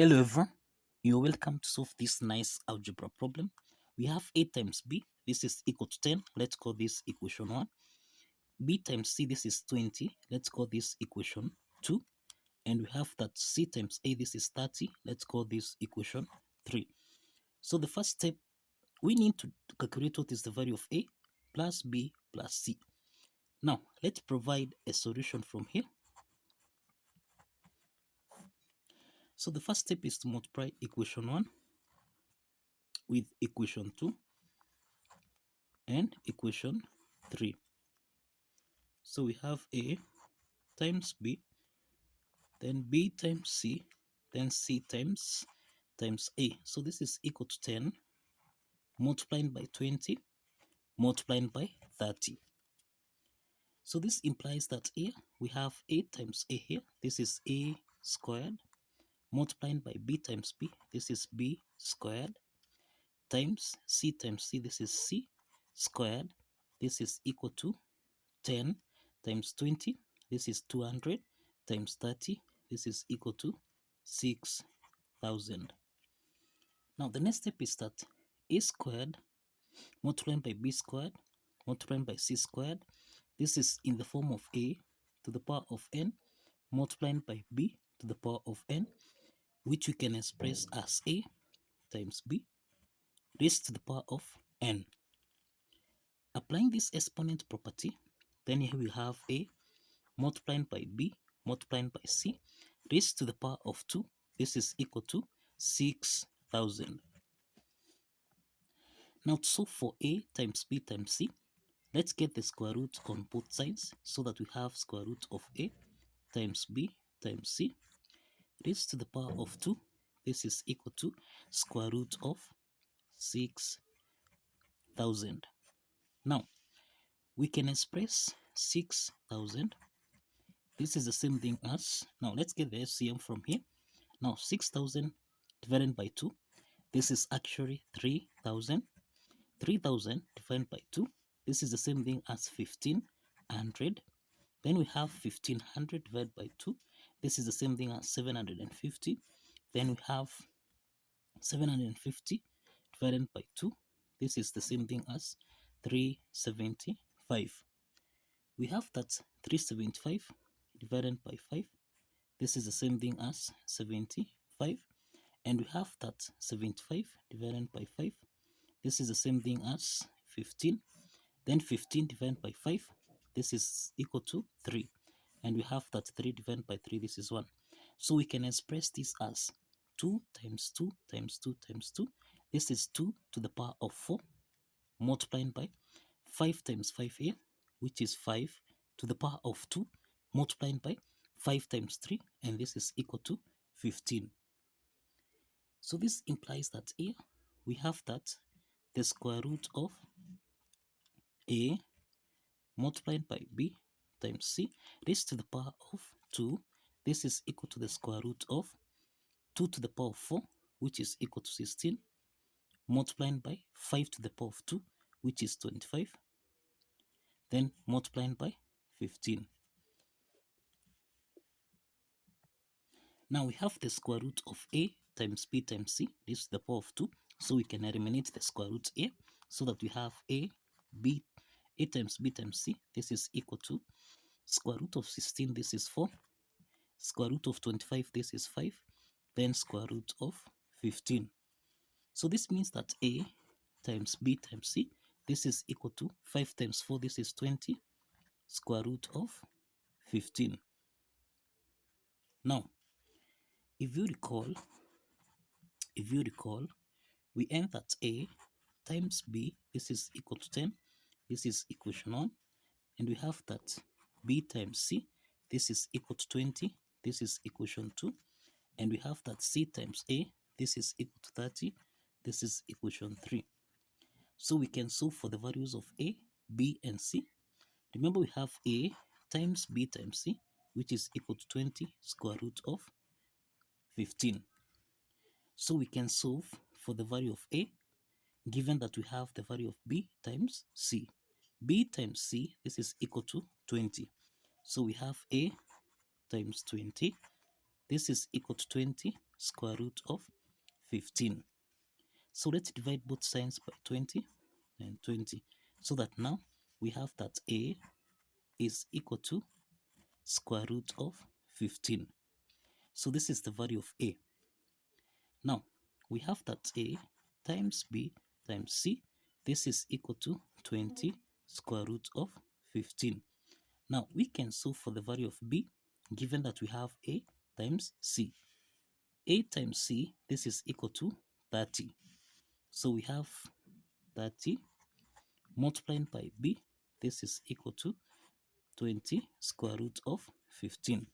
Hello everyone, you're welcome to solve this nice algebra problem. We have a times b, this is equal to 10, let's call this equation 1. B times c, this is 20, let's call this equation 2. And we have that c times a, this is 30, let's call this equation 3. So the first step, we need to calculate what is the value of a plus b plus c. Now, let's provide a solution from here. So the first step is to multiply equation 1 with equation 2 and equation 3. So we have a times b, then b times c, then c times a. So this is equal to 10 multiplied by 20 multiplied by 30. So this implies that here we have a times a here. This is a squared multiplied by b times b. This is b squared times c times c. This is c squared. This is equal to 10 times 20. This is 200 times 30. This is equal to 6,000. Now the next step is that a squared multiplied by b squared multiplied by c squared. This is in the form of a to the power of n multiplied by b to the power of n, which we can express as a times b raised to the power of n. Applying this exponent property, then here we have a multiplied by b multiplied by c raised to the power of 2. This is equal to 6,000. Now to solve for a times b times c, let's get the square root on both sides so that we have square root of a times b times c raised to the power of 2. This is equal to square root of 6,000. Now we can express 6,000. This is the same thing as, now let's get the LCM from here. Now 6,000 divided by 2, this is actually 3,000. 3,000 divided by 2, this is the same thing as 1,500. Then we have 1,500 divided by 2, this is the same thing as 750. Then we have 750 divided by 2, this is the same thing as 375. We have that 375 divided by 5, this is the same thing as 75. And we have that 75 divided by 5, this is the same thing as 15. Then 15 divided by 5, this is equal to 3. And we have that 3 divided by 3, this is 1. So we can express this as 2 times 2 times 2 times 2. This is 2 to the power of 4 multiplied by 5 times 5 here, which is 5 to the power of 2 multiplied by 5 times 3, and this is equal to 15. So this implies that here we have that the square root of a multiplied by b times c raised to the power of 2. This is equal to the square root of 2 to the power of 4, which is equal to 16, multiplied by 5 to the power of 2, which is 25, then multiplied by 15. Now we have the square root of a times b times c raised to the power of 2, so we can eliminate the square root here so that we have a times b times c. This is equal to square root of 16, this is 4, square root of 25, this is 5, then square root of 15. So this means that a times b times c, this is equal to 5 times 4, this is 20, square root of 15. Now, if you recall, we end that a times b, this is equal to 10, this is equation 1, and we have that b times c, this is equal to 20, this is equation 2, and we have that c times a, this is equal to 30, this is equation 3. So we can solve for the values of a, b, and c. Remember, we have a times b times c, which is equal to 20 square root of 15. So we can solve for the value of a, given that we have the value of b times c. b times c, this is equal to 20. So we have a times 20, this is equal to 20 square root of 15. So let's divide both sides by 20 and 20, so that now we have that a is equal to square root of 15. So this is the value of a. Now we have that a times b times c. This is equal to 20 square root of 15. Now we can solve for the value of b, given that we have a times c. A times c, this is equal to 30. So we have 30 multiplied by b, this is equal to 20 square root of 15.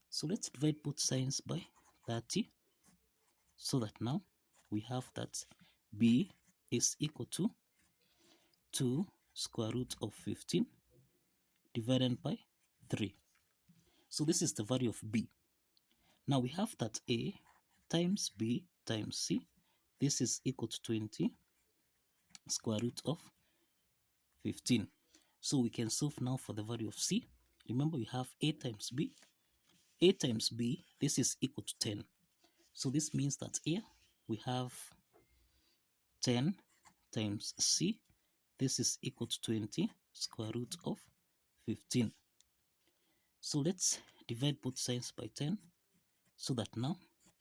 So let's divide both sides by 30, so that now we have that b is equal to 2 square root of 15 divided by 3. So this is the value of b. Now we have that a times b times c. This is equal to 20 square root of 15. So we can solve now for the value of c. Remember, we have a times b. A times b, this is equal to 10. So this means that here we have 10 times c. This is equal to 20 square root of 15. So let's divide both sides by 10, so that now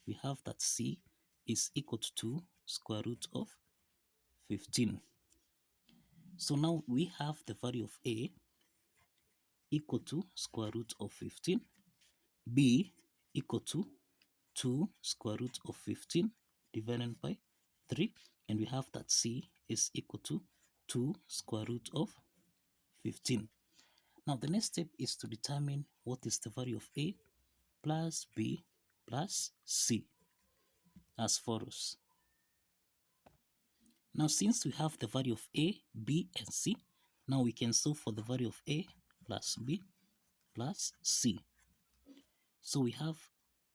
we have that c is equal to 2 square root of 15. So now we have the value of a equal to square root of 15, b equal to 2 square root of 15 divided by 3, and we have that c is equal to 2 square root of 15. Now the next step is to determine what is the value of a plus b plus c, as follows. Now since we have the value of a, b and c, now we can solve for the value of a plus b plus c. So we have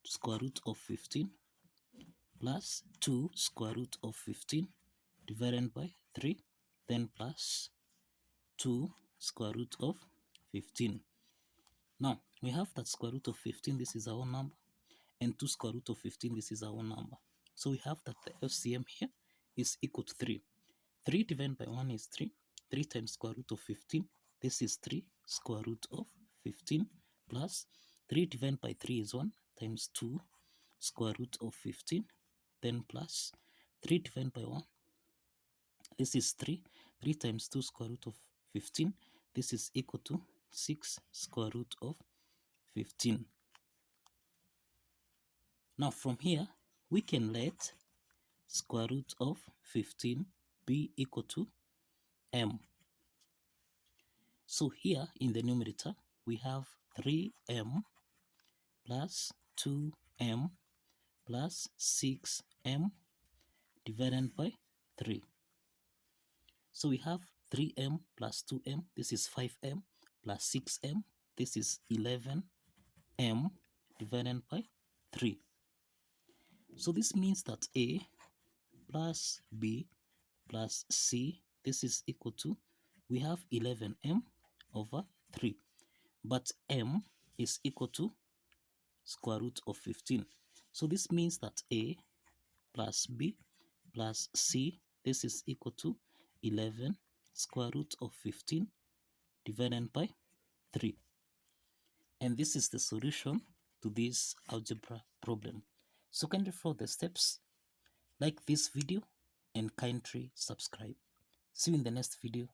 square root of 15 plus 2 square root of 15 divided by 3, then plus 2 square root of 15. Now we have that square root of 15, this is our number, and 2 square root of 15, this is our number. So we have that the LCM here is equal to 3. 3 divided by 1 is 3. 3 times square root of 15, this is 3 square root of 15, plus 3 divided by 3 is 1, times 2 square root of 15, then plus 3 divided by 1, this is 3. 3 times 2 square root of 15, this is equal to 6 square root of 15. Now from here, we can let square root of 15 be equal to m. So here in the numerator, we have 3m plus 2m plus 6m divided by 3. So we have 3m plus 2m, this is 5m, plus 6m, this is 11m divided by 3. So this means that a plus b plus c, this is equal to, we have 11m over 3, but m is equal to square root of 15. So this means that a plus b plus c, this is equal to 11 square root of 15 divided by 3. And this is the solution to this algebra problem. So kindly follow the steps, like this video, and kindly subscribe. See you in the next video.